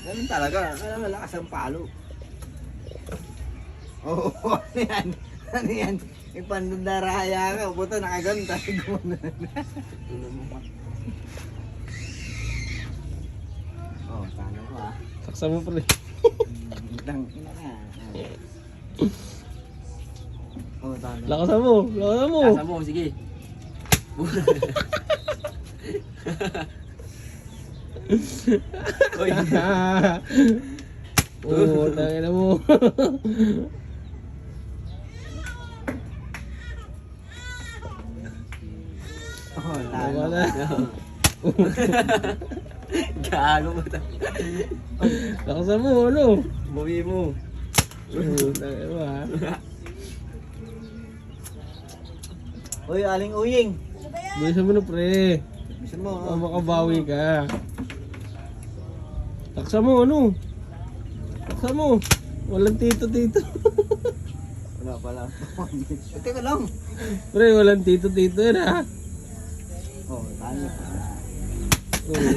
Ganun talaga. Kaya malakas ang palo. Oo, ano yan? Ano yan? Ipandaraya ka. Buto nakaganda. Oh, talo ko ah. Saksa mo pre. Tang ina ka. Oh, talo. Lakasan mo. Lakasan mo. Kasa mo, sige. Uy. Oo, tangin na mo. Oh, talo. Wala. Gago mo ta. Lakasan mo, ano? Buwi mo. Oo, tangin mo ha. Uy, aling uying. Bisa mo na pre. Bisa mo. Baka makabawi ka. Taksa mo, ano? Taksa mo. Walang tito-tito. Wala pala. Teka lang. Pre, walang tito-tito yan ha. Oh, talo. Oo.